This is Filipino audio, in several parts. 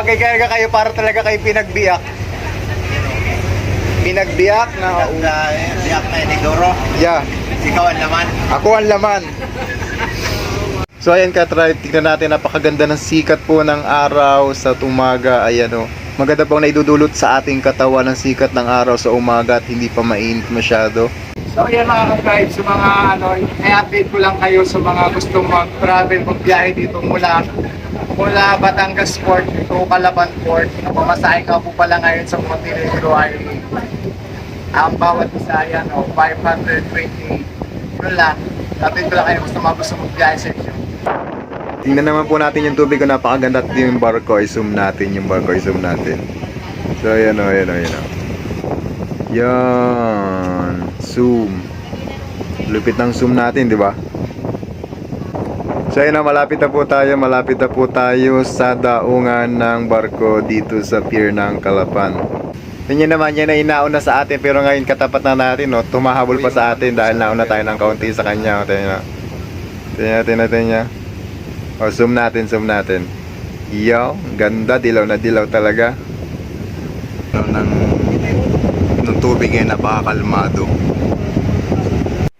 bagay kaya kayo para talaga kayo pinagbiyak. Pinagbiyak na Biyak na iniguro. yeah. Ikaw ang laman. Ako ang laman. So ayan ka-tribe, tignan natin, napakaganda ng sikat po ng araw sa umaga. Ayan o, maganda pong naidudulot sa ating katawan ng sikat ng araw sa umaga at hindi pa mainit masyado. So ayan mga ka-tribe, sa mga i-update ko lang kayo sa mga gustong mag-travel, magbiyahe dito mula Batangas Port to Calapan Port. Pamasahe ka po pala ngayon sa Montenegro ay ang bawat isa yan 520. Yun lang. Update ko lang kayo gusto mag-biyahe sa inyo. Tingnan naman po natin yung tubig ko, napakaganda at yung barko. I-zoom natin yung barko, i-zoom natin. So ayan o, ayan o, ayan o. Yan. Zoom. Lupit ng zoom natin, di ba? So ayun na, malapit na po tayo sa daungan ng barko dito sa pier ng Calapan. Tingnan naman, yan na inauna sa atin, pero ngayon katapat na natin, no? Tumahabol pa sa atin dahil nauna tayo ng kaunti sa kanya. Tingnan natin. O, zoom natin. Yo, ganda, dilaw na dilaw talaga. Ng tubig ay napakakalmado.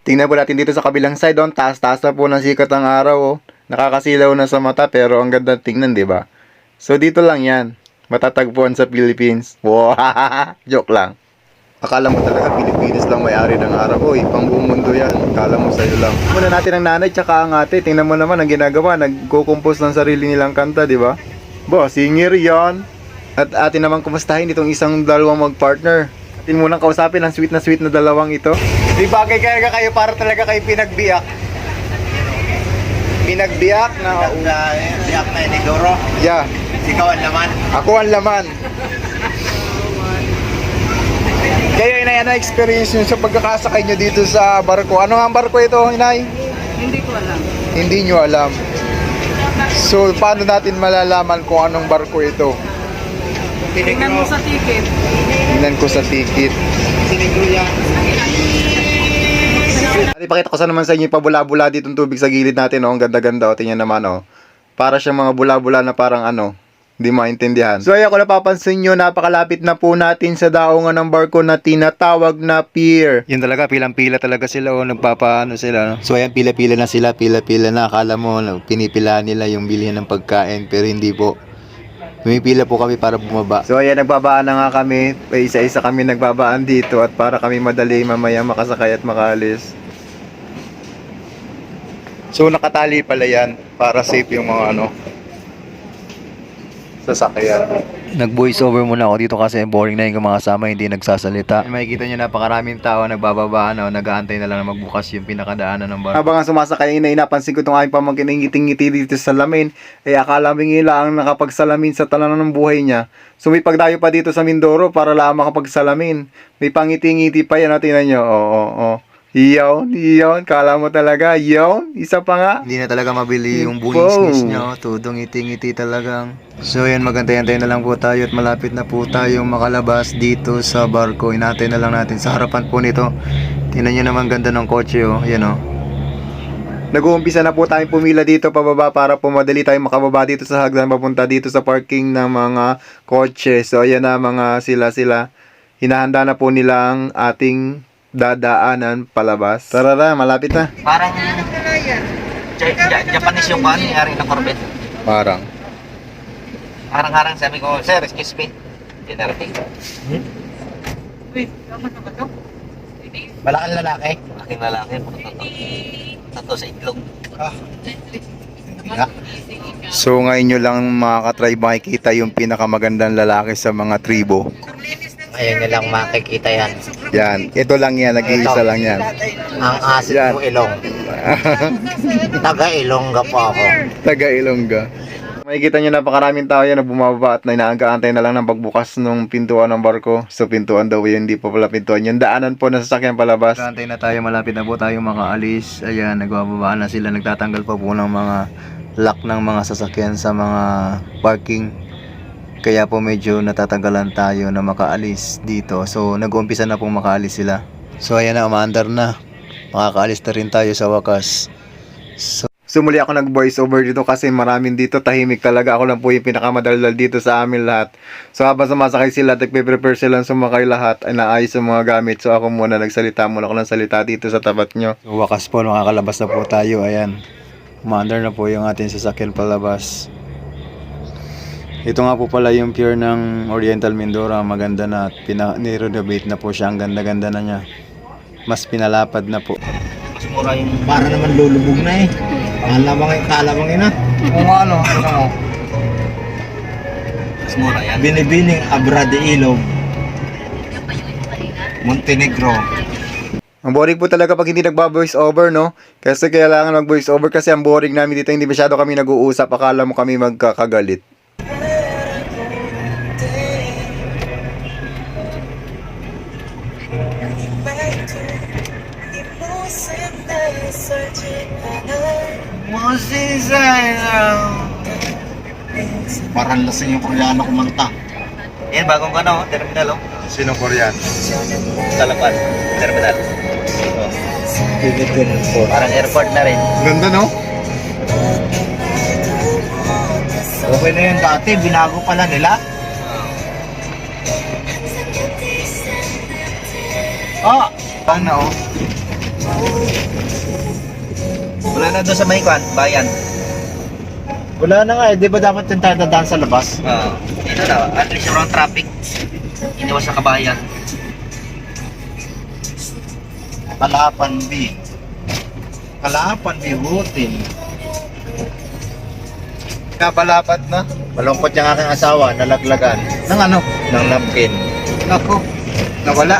Tingnan po natin dito sa kabilang side, taas-taas na po ng sikat ng araw, oh. Nakakasilaw na sa mata pero ang ganda tingnan, 'di ba? So dito lang 'yan, matatagpuan sa Philippines. Wow, joke lang. Akala mo talaga Pilipinas lang may-ari ng araw, oy, pang buong mundo 'yan. Akala mo sa'yo lang. Muna natin ang nanay tsaka ang ate, tingnan mo naman ang ginagawa, nagko-compose ng sarili nilang kanta, 'di ba? Bo, singer 'yon. At atin naman kumustahin itong isang dalawang mag-partner. Atin munang kausapin ang sweet na dalawang ito. Di bagay kaya kayo para talaga kayo pinagbiyak. Pinagbiyak na Biyak na iniguro. yeah. Ikaw ang laman. Ako ang laman. Kayo inay, ano experience nyo sa pagkakasakay nyo dito sa barko? Ano nga ang barko ito, inay? Hindi ko alam. Hindi nyo alam. So paano natin malalaman kung anong barko ito? Tingnan mo sa ticket. Tingnan ko sa ticket. Siniguro yan. Ipakita ko sa naman sa inyo yung pabula-bula dito yung tubig sa gilid natin, oh. Ang ganda-ganda, oh. Tingnan naman, oh. Para siyang mga bula-bula na parang hindi maintindihan. So ayan, kung napapansin nyo, napakalapit na po natin sa daungan ng barko na tinatawag na pier. Yun talaga, pilang-pila talaga sila, oh. Nagpapaano sila, no? So ayan, pila-pila na sila, pila-pila na. Akala mo, pinipila nila yung bilihan ng pagkain, pero hindi po. Pumipila po kami para bumaba. So ayan, nagbabaan na nga kami. Isa-isa kami nagbabaan dito at para kami madali mamaya makasakay at makalis. So nakatali pala yan para safe yung mga sasakyan. Nag-voice over muna ako dito kasi boring na yung mga kasama, hindi nagsasalita. Makikita nyo napakaraming tao nagbababa, nag-aantay na lang na magbukas yung pinakadaanan ng barko. Habang sumasakay, napansin ko itong aking pamangkin na ngiti-ngiti dito sa salamin. Akala nila ang nakapagsalamin sa talanan ng buhay niya. So may pagdayo pa dito sa Mindoro para lang makapagsalamin. May pangiti-ngiti pa yan, tingnan nyo. Oo. Iyon, kala mo talaga, isa pa nga. Hindi na talaga mabili yung buwis nyo, tudong ngiti-ngiti talagang. So yan, magantay-antay na lang po tayo at malapit na po tayong makalabas dito sa barko. Inatay na lang natin sa harapan po nito. Tingnan nyo naman ganda ng kotse, oh. Yan, oh. Nag-uumpisa na po tayong pumila dito pababa para po madali tayong makababa dito sa hagdan papunta dito sa parking ng mga kotse. So ayan na mga sila. Hinahanda na po nilang ating dadaanan palabas. Tara na, malapit na. Parang Japanese yung nangyari na Corvette. Parang Harang-harang sabi ko, sir, excuse me. Hindi narating. Wait, tama na ba ito? Malaking lalaki. Malaking lalaki. Tato sa itlog. So ngayon nyo lang mga ka-tribe makikita yung pinakamagandang lalaki sa mga tribo. Ngayon nyo lang makikita yan. Yan, ito lang yan, nag-iisa lang yan. Ang asit Yan. mo ilong. Taga-Ilongga po ako. Taga-Ilongga. Makikita nyo napakaraming tao yan na bumababa at inaantay na lang ng pagbukas ng pintuan ng barko. So pintuan daw yun, hindi pa pala pintuan. Yung daanan po na sasakyan palabas. Antay na tayo, malapit na po tayo makaalis. Ayan, nagbababa na sila, nagtatanggal pa po ng mga lock ng mga sasakyan sa mga parking. Kaya po medyo natatagalan tayo na makaalis dito. So nag-uumpisa na pong makaalis sila. So ayan na, umaandar na. Makakaalis na rin tayo sa wakas. sumuli ako nag-voice over dito kasi maraming dito tahimik talaga. Ako lang po yung pinakamadaldal dito sa amin lahat. So habang sumasakay sila, nagpe-prepare silang sumakay lahat, ay naayos yung mga gamit. So ako muna nagsalita muna ako ng salita dito sa tapat nyo. So wakas po, makakalabas na po tayo. Ayan, umaandar na po yung ating sasakyan palabas. Ito nga po pala yung pier ng Oriental Mindoro. Maganda na at ni-renovate na po siya. Ang ganda-ganda na niya. Mas pinalapad na po. Mas mura yung... Para naman lulubog na eh. Kalabangin na. Kung ano, Mas mura yan. Binibining Abra de Ilog. Montenegro. ang boring po talaga pag hindi nagba-voice over, no? Kasi kailangan mag-voice over kasi ang boring namin dito. Hindi masyado kami nag-uusap. Akala mo kami magkakagalit. Parang lasing yung Koreano kumanta. Yan, bagong ano, terminal, oh. Sinong Korean? Talapan, terminal. Oh. Parang airport na rin. Ganda, no? Okay na yun dati, binago pala nila. Ah! Ano, oh? Wala na doon sa Maykuan, bayan. Wala na nga eh, di ba dapat yung tayo dadaan sa labas? Dito na, at least around traffic. Iniwas sa kabayan. Kalapan B. Kalapan B Hotel. Kapalapat na. Malungkot yung aking asawa, nalaglagan. Nang ano? Ng napkin. Naku, nawala.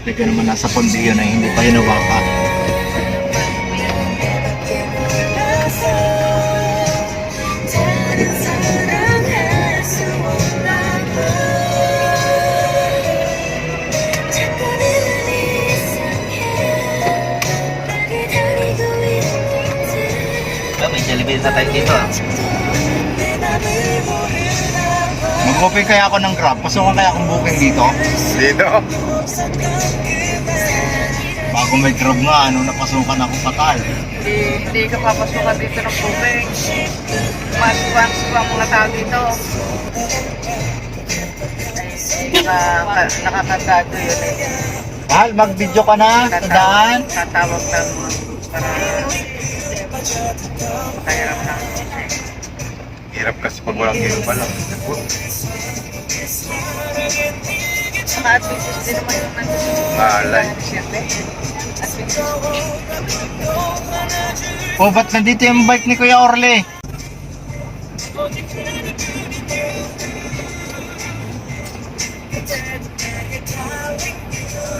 Teka naman nasa pondiyo na hindi pa hinawaka. May Jollibee na tayo dito, ah. Mag-open kaya ako ng Grab, pasukan kaya akong booking dito. Dito. Bago may Grab nga, napasukan ako patal. Hindi ka papasukan dito ng tubig. Mas fans pa ang mga tao dito. Ay, nakakatado yun eh. Mahal, mag-video ka na sa daan. Tatawag lang mo para makahirap na. Hirap kasi pag walang hilo pa lang. Saka adventist din naman yung Malay. O, ba't nandito yung bike ni Kuya Orle?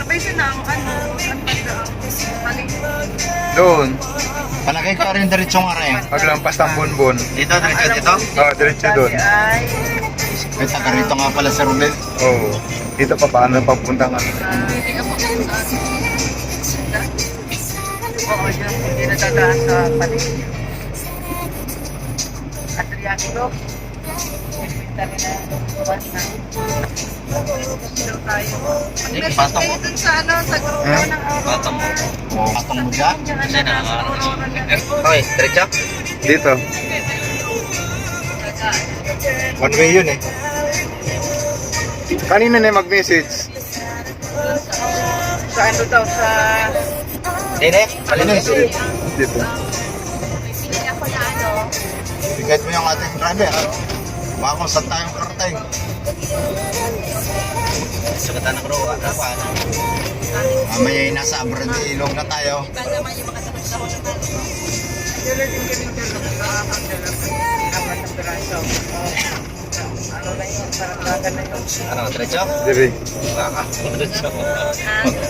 Sabay siya na ang ano mali. Doon. Palagay ka rin diretsong are. Paglampas ng bonbon. Dito, diretso dito. Oo, diretso doon. Ay, May taga rito nga pala si Rodel. Oo. Dito pa paano papunta nga. hindi ka oo, yun, hindi nadadaan sa paligid. Adriano, tayo na buwan na. Dito tayo. Mag-message patong kayo mo. dun sa ano, sa grupo ng Patong mo. O, patong mo dyan. Kasi okay, diretso. Dito. One way yun eh. Kanina na mag-message. Sa ano daw, sa Dine, malinis. Dito. Bigay mo yung ating driver. Ha? Baka kung saan tayong karating. Sugatan ng roa. Paano? Mamaya yung nasa Abra de Ilog na tayo. Dila din kami dalawa sa aking dalawa. Apat na piraso. Ano na yun, parang baga na yun. Ano, diretso? Dire. Baka. Diretso.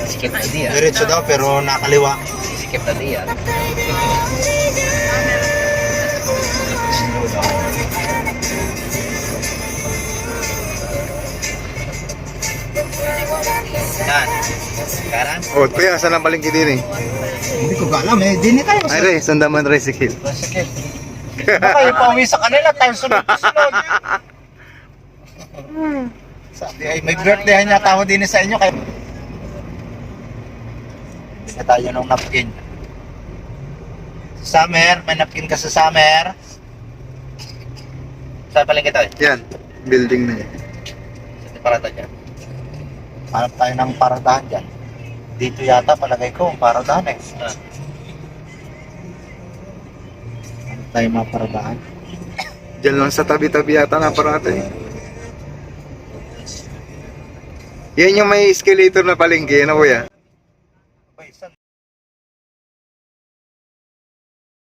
Sikip na diya. Diretso daw pero nakaliwa. Sikip na diya. Yan. Karan? Oh, kuya, saan ang palengke din eh? Hindi ko alam eh. Di ni tayo. Ay, re, Sandaman Tricycle. Sige. Baka yung pauwi sa kanila tayo sunod-sunod. Sabi ay may birthday niya tao din sa inyo kaya Kasi tayo ng napkin. Sa summer, may napkin ka sa summer. Saan paling ito eh? Yan, building na yan. Sa parada dyan. Hanap tayo ng paradahan dyan. Dito yata palagay ko, paradahan eh. Hanap tayo mga paradahan. Diyan lang sa tabi-tabi yata na parata eh. Yan yung may escalator na palengke, ano kuya?